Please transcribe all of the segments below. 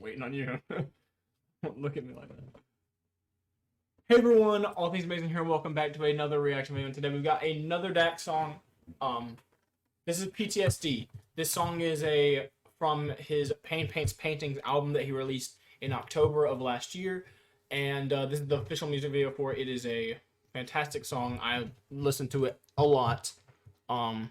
waiting on you. Don't look at me like that. Hey everyone, All Things Amazing here. Welcome back to another reaction video. And today we've got another Dak song. This is PTSD. This song is from his Pain Paints Paintings album that he released in October of last year. And this is the official music video for it. It is a fantastic song. I listened to it a lot. And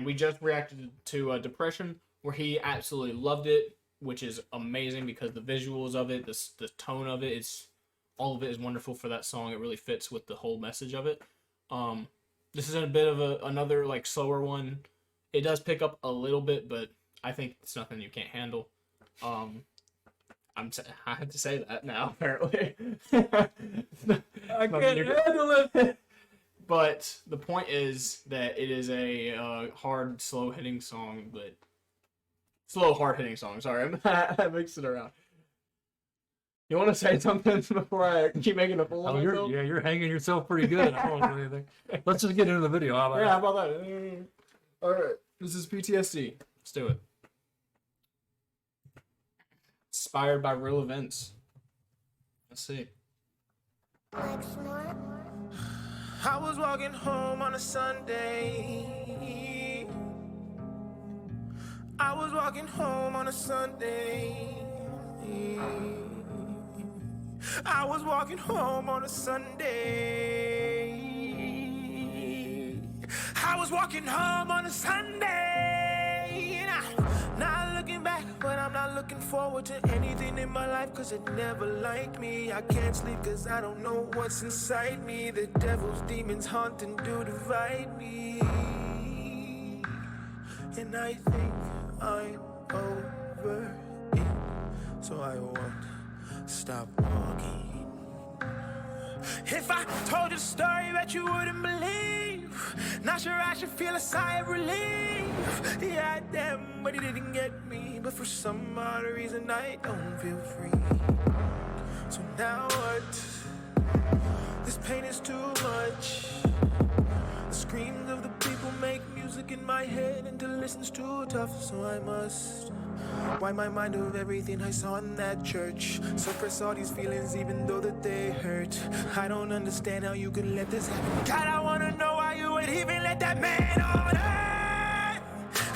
we just reacted to Depression, where he absolutely loved it, which is amazing because the visuals of it, the tone of it, all of it is wonderful for that song. It really fits with the whole message of it. This is a bit of another like slower one. It does pick up a little bit, but I think it's nothing you can't handle. I have to say that now, apparently. I can't handle it. But the point is that it is a hard, slow-hitting song, but slow, hard-hitting song. Sorry, I mixed it around. You want to say something before I keep making a fool of myself? You're hanging yourself pretty good. I don't know anything. Let's just get into the video. How about that? All right, this is PTSD. Let's do it. Inspired by real events. Let's see. I was walking home on a Sunday. I was walking home on a Sunday. I was walking home on a Sunday. I was walking home on a Sunday. Not looking back, but I'm not looking forward to anything in my life, cause it never liked me. I can't sleep cause I don't know what's inside me. The devil's demons haunt and do divide me. And I think I'm over it, so I won't stop walking. If I told you the story, bet you wouldn't believe. Not sure I should feel a sigh of relief. Yeah, damn, but he didn't get me. But for some odd reason, I don't feel free. So now what? This pain is too much. The screams of the people make music in my head until listen's too tough. So I must wipe my mind of everything I saw in that church. Suppress all these feelings even though that they hurt. I don't understand how you could let this happen. God, I wanna know why you would even let that man on earth.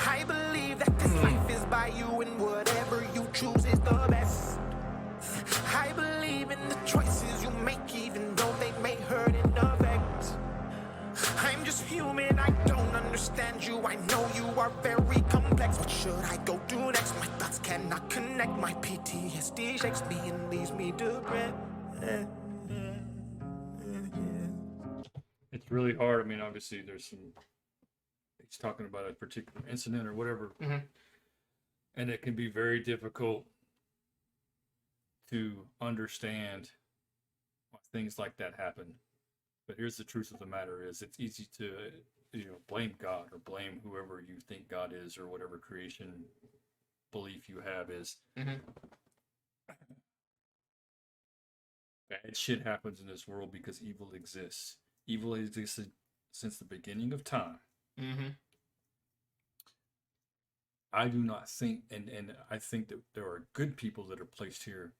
I believe that this life is by you and whatever you choose is the best. I believe in the choices you make even though they may hurt and affect. I'm just human, I don't understand you. I know you are very complex. What should I go do next? My thoughts cannot connect. My PTSD shakes me and leaves me depressed. It's really hard. I mean, obviously, he's talking about a particular incident or whatever, and it can be very difficult to understand why things like that happen. But here's the truth of the matter: is it's easy to blame God or blame whoever you think God is or whatever creation belief you have is. Bad shit happens in this world because evil exists. Evil existed since the beginning of time. I do not think, and I think that there are good people that are placed here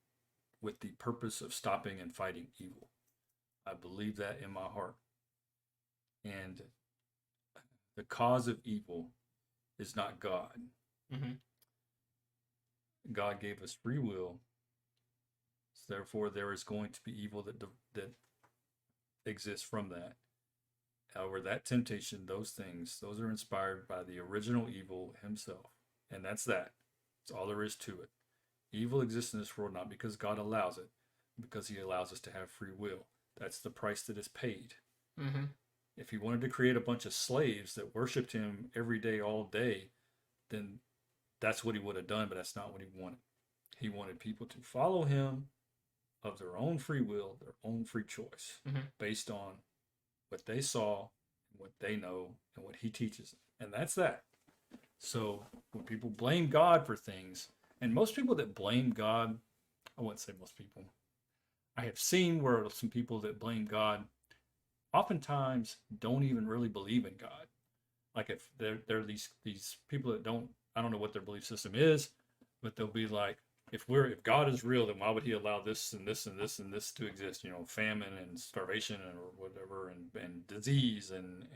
with the purpose of stopping and fighting evil. I believe that in my heart. And the cause of evil is not God. God gave us free will. So therefore, there is going to be evil that exists from that. However, that temptation, those are inspired by the original evil himself. And that's that. That's all there is to it. Evil exists in this world not because God allows it, because he allows us to have free will. That's the price that is paid. If he wanted to create a bunch of slaves that worshipped him every day, all day, then that's what he would have done, but that's not what he wanted. He wanted people to follow him of their own free will, their own free choice, based on what they saw, what they know, and what he teaches them. And that's that. So when people blame God for things, and most people that blame God, I wouldn't say most people, I have seen where some people that blame God oftentimes don't even really believe in God. Like if they're these people that don't, I don't know what their belief system is, but they'll be like, if God is real, then why would he allow this and this and this and this to exist? You know, famine and starvation and or whatever, and disease and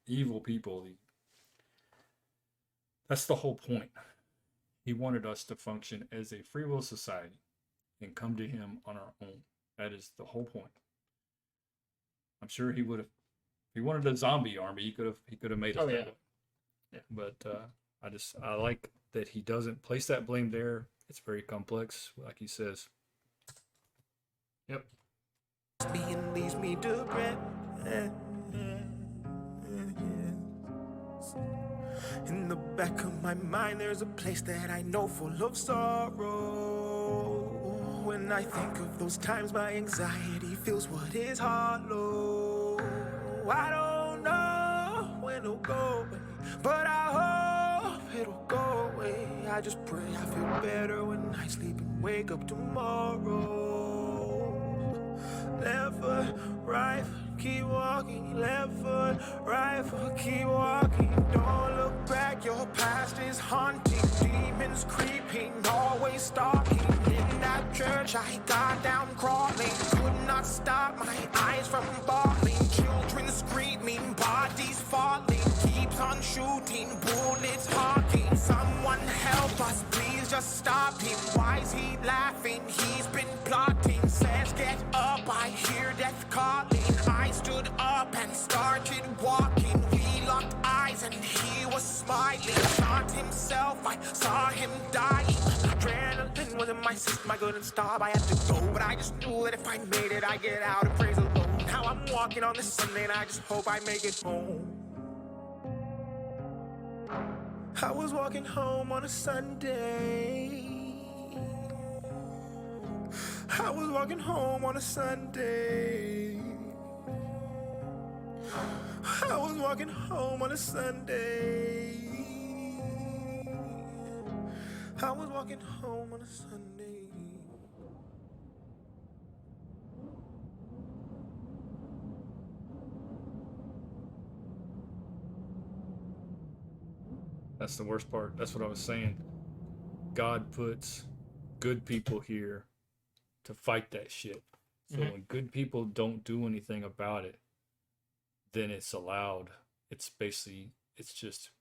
evil people. That's the whole point. He wanted us to function as a free will society and come to him on our own. That is the whole point. I'm sure he would have, if he wanted a zombie army, he could have made us that way. Yeah. But I like that he doesn't place that blame there. It's very complex, like he says. Yep. Being leads me to regret. In the back of my mind, there's a place that I know full of sorrow. When I think of those times, my anxiety feels what is hollow. I don't know when it'll go away, but I hope it'll go away. I just pray I feel better when I sleep and wake up tomorrow. Left foot, right foot, keep walking. Left foot, right foot, keep walking. Don't look back, your past is haunting. Demons creeping, always stalking. In that church, I got down crawling. Could not stop my eyes from falling. Children screaming, bodies falling. Keeps on shooting, bullets honking. Someone help us, please just stop him. Why is he laughing? He's been plotting. Says get up, I hear death calling. I stood up and started walking. We locked eyes and he was smiling. Shot himself, I saw him dying. Adrenaline was in my system, I couldn't stop. I had to go, but I just knew that if I made it, I'd get out and praise the Lord. Now I'm walking on this Sunday and I just hope I make it home. I was walking home on a Sunday. I was walking home on a Sunday. I was walking home on a Sunday. I was walking home on a Sunday. That's the worst part. That's what I was saying. God puts good people here to fight that shit. So when good people don't do anything about it, then it's allowed. It's basically, it's just,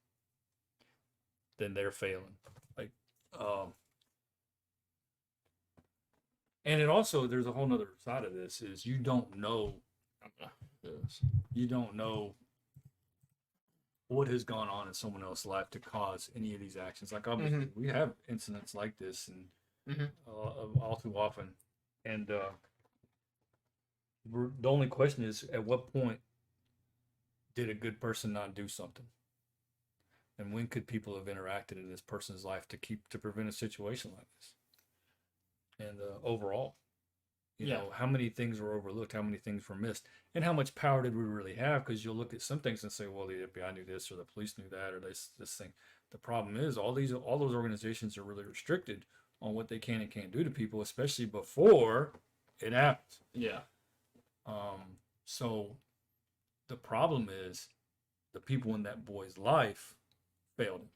then they're failing. Like, and it also, there's a whole nother side of this is you don't know what has gone on in someone else's life to cause any of these actions. Like obviously we have incidents like this and all too often. And the only question is, at what point did a good person not do something? And when could people have interacted in this person's life to prevent a situation like this? And overall, you know, how many things were overlooked, how many things were missed, and how much power did we really have? Because you'll look at some things and say, well, the FBI knew this, or the police knew that, or this thing. The problem is all those organizations are really restricted on what they can and can't do to people, especially before it happens. Yeah. So the problem is the people in that boy's life failed him.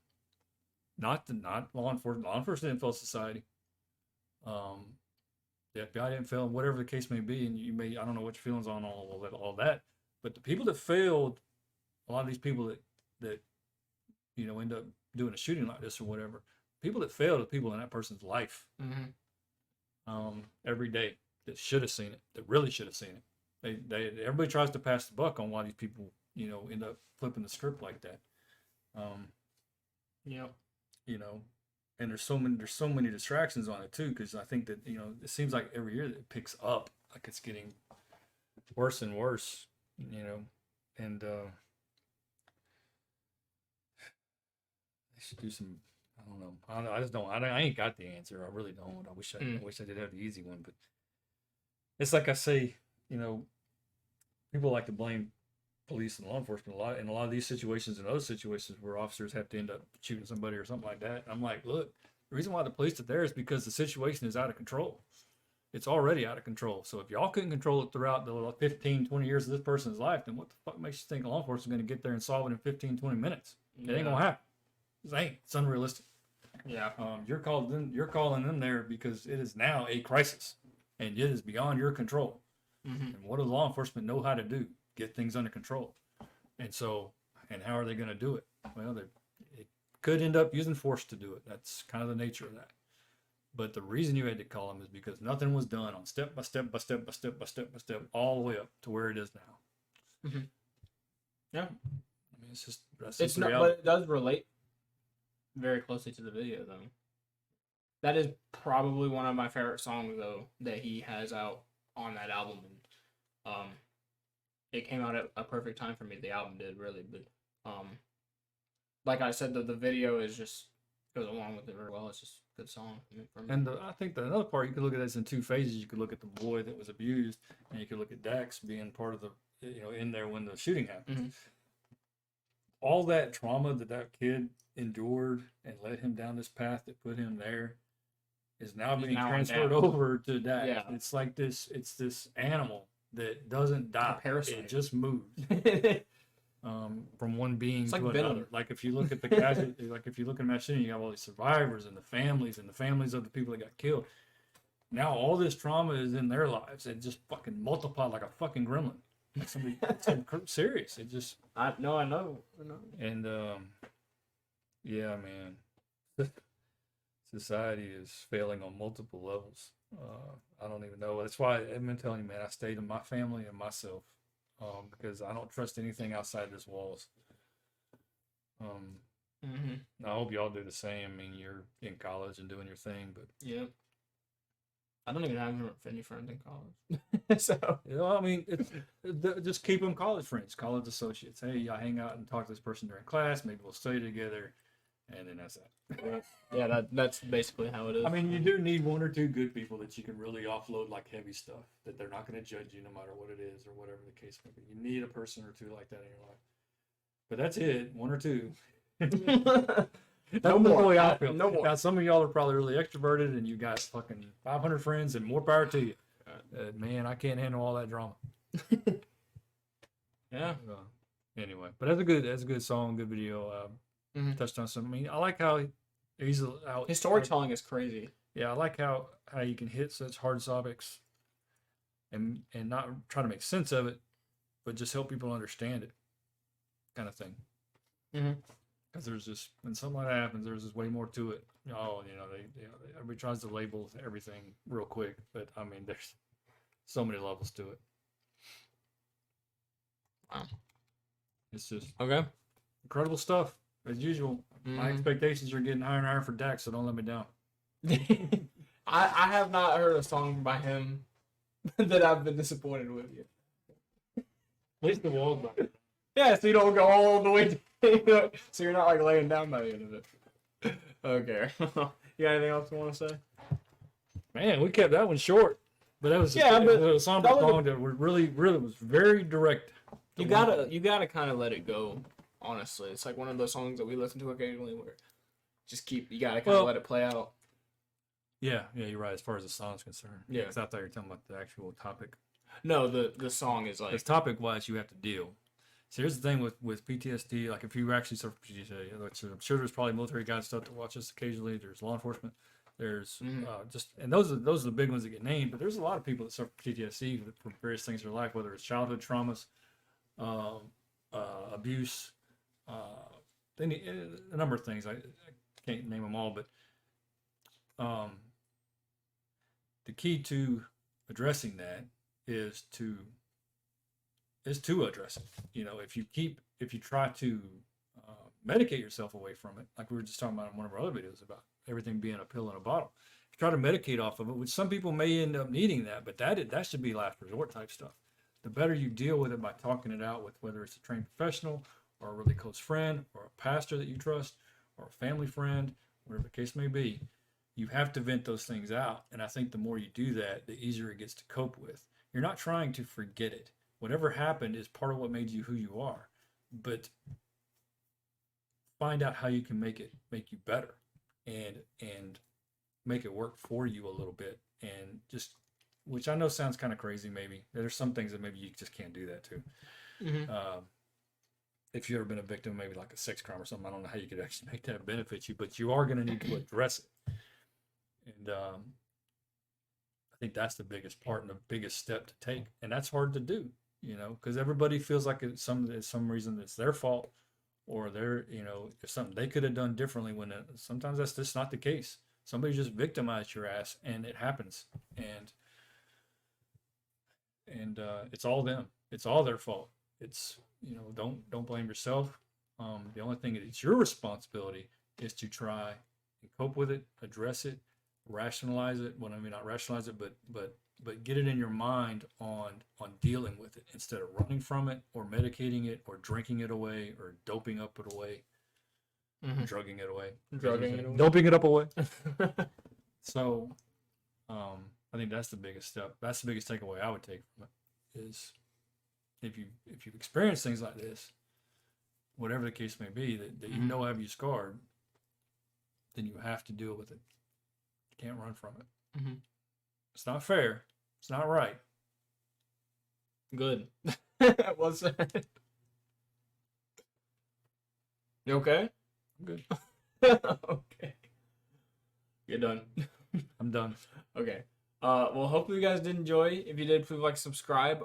Not law enforcement. Law enforcement didn't fail society. The FBI didn't fail him, whatever the case may be, and I don't know what your feelings on all that. But the people that failed, a lot of these people that you know end up doing a shooting like this or whatever, people that failed are people in that person's life. Every day that should have seen it, that really should have seen it. Everybody tries to pass the buck on why these people, you know, end up flipping the script like that. You know, and there's so many distractions on it too, because I think that, you know, it seems like every year that it picks up, like it's getting worse and worse, you know, and they should do some. I don't know. I just don't. I ain't got the answer. I really don't. I wish I did have the easy one, but it's like I say, you know, people like to blame police and law enforcement a lot in a lot of these situations and other situations where officers have to end up shooting somebody or something like that. I'm like, look, the reason why the police are there is because the situation is out of control. It's already out of control. So if y'all couldn't control it throughout the 15, 20 years of this person's life, then what the fuck makes you think law enforcement is going to get there and solve it in 15, 20 minutes? It ain't going to happen. It's unrealistic. Yeah. You're calling them there because it is now a crisis, and it is beyond your control. And what does law enforcement know how to do? Get things under control. And so, and how are they going to do it? Well, it could end up using force to do it. That's kind of the nature of that. But the reason you had to call them is because nothing was done on step by step by step by step by step by step all the way up to where it is now. Yeah. I mean, that's It's just not, reality. but it does relate very closely to the video, though. That is probably one of my favorite songs, though, that he has out on that album. And it came out at a perfect time for me. The album did, really. But like I said, the video is just goes along with it very well. It's just a good song. For me. And I think the another part, you could look at this in two phases. You could look at the boy that was abused, and you could look at Dax being part of the, in there when the shooting happened. All that trauma that kid endured and led him down this path that put him there is now being transferred over to Dax. Yeah. It's like this. It's this animal that doesn't die. It just moves. From one being to another. Like if you look at the casualty, like if you look at mass shooting, you have all these survivors and the families of the people that got killed. Now all this trauma is in their lives. It just fucking multiplied like a fucking gremlin. Like somebody serious. It just I know. And yeah, man. Society is failing on multiple levels. I don't even know. That's why I've been telling you, man, I stayed in my family and myself. Because I don't trust anything outside this walls. I hope y'all do the same. I mean, you're in college and doing your thing, but yeah, I don't even have any friends in college. So I mean, just keep them college friends, college associates. Hey, I hang out and talk to this person during class. Maybe we'll study together, and then that's that. Yeah, that's basically how it is. I mean, you do need one or two good people that you can really offload like heavy stuff, that they're not going to judge you no matter what it is or whatever the case may be. You need a person or two like that in your life. But that's it, one or two. No more. No more. Now, some of y'all are probably really extroverted and you got fucking 500 friends and more power to you. Man, I can't handle all that drama. Yeah. Anyway, but that's a good song, good video. Touched on some. I mean, I like how his storytelling is crazy. Yeah, I like how you can hit such hard topics and not try to make sense of it, but just help people understand it, kind of thing. Because there's just when something like that happens, there's just way more to it. Everybody tries to label everything real quick, but I mean, there's so many levels to it. Wow, it's just incredible stuff. As usual, my expectations are getting higher and higher for Dax, so don't let me down. I have not heard a song by him that I've been disappointed with yet. At least the walls back. Yeah, so you don't go all the way to, so you're not like laying down by the end of it. Okay. You got anything else you want to say? Man, we kept that one short. But that was a somber song that really was very direct. You gotta kind of let it go. Honestly, it's like one of those songs that we listen to occasionally where you gotta kind of let it play out. Yeah, you're right. As far as the song's concerned, yeah, because I thought you were talking about the actual topic. No, the song is like. Because topic wise, you have to deal. So here's the thing with PTSD. Like if you actually suffer PTSD, which I'm sure there's probably military guys stuff that watch us occasionally. There's law enforcement. There's and those are the big ones that get named. But there's a lot of people that suffer PTSD from various things in their life, whether it's childhood traumas, abuse. A number of things. I can't name them all, but the key to addressing that is to address it. If you try to medicate yourself away from it, like we were just talking about in one of our other videos about everything being a pill in a bottle. If you try to medicate off of it, which some people may end up needing that, but that should be last resort type stuff. The better you deal with it by talking it out with whether it's a trained professional or a really close friend or a pastor that you trust or a family friend, whatever the case may be, you have to vent those things out. And I think the more you do that, the easier it gets to cope with. You're not trying to forget it. Whatever happened is part of what made you who you are. But find out how you can make you better and make it work for you a little bit. And just, which I know sounds kind of crazy maybe. There's some things that maybe you just can't do that too. if you've ever been a victim of maybe like a sex crime or something, I don't know how you could actually make that benefit you, but you are going to need to address it. And I think that's the biggest part and the biggest step to take. And that's hard to do, you know, because everybody feels like it's some reason it's their fault, or they're, you know, if something they could have done differently, when sometimes that's just not the case. Somebody just victimized your ass, and it happens. And it's all them. It's all their fault. It's, you know, don't blame yourself. The only thing that it's your responsibility is to try and cope with it, address it, rationalize it. Well, I mean, not rationalize it, but get it in your mind on dealing with it instead of running from it or medicating it or drinking it away or doping up it away, drugging it away, doping it up away. So, I think that's the biggest step. That's the biggest takeaway I would take from it is if you've experienced things like this, whatever the case may be, that you know have you scarred, then you have to deal with it. You can't run from it. It's not fair. It's not right. Good. What's that? You okay? I'm good. Okay. You're done. I'm done. Okay. Well, hopefully you guys did enjoy. If you did, please like, subscribe.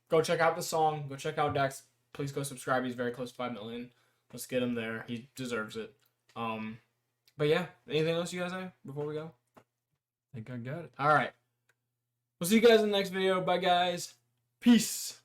Go check out the song. Go check out Dax. Please go subscribe. He's very close to 5 million. Let's get him there. He deserves it. But yeah, anything else you guys have before we go? I think I got it. All right. We'll see you guys in the next video. Bye, guys. Peace.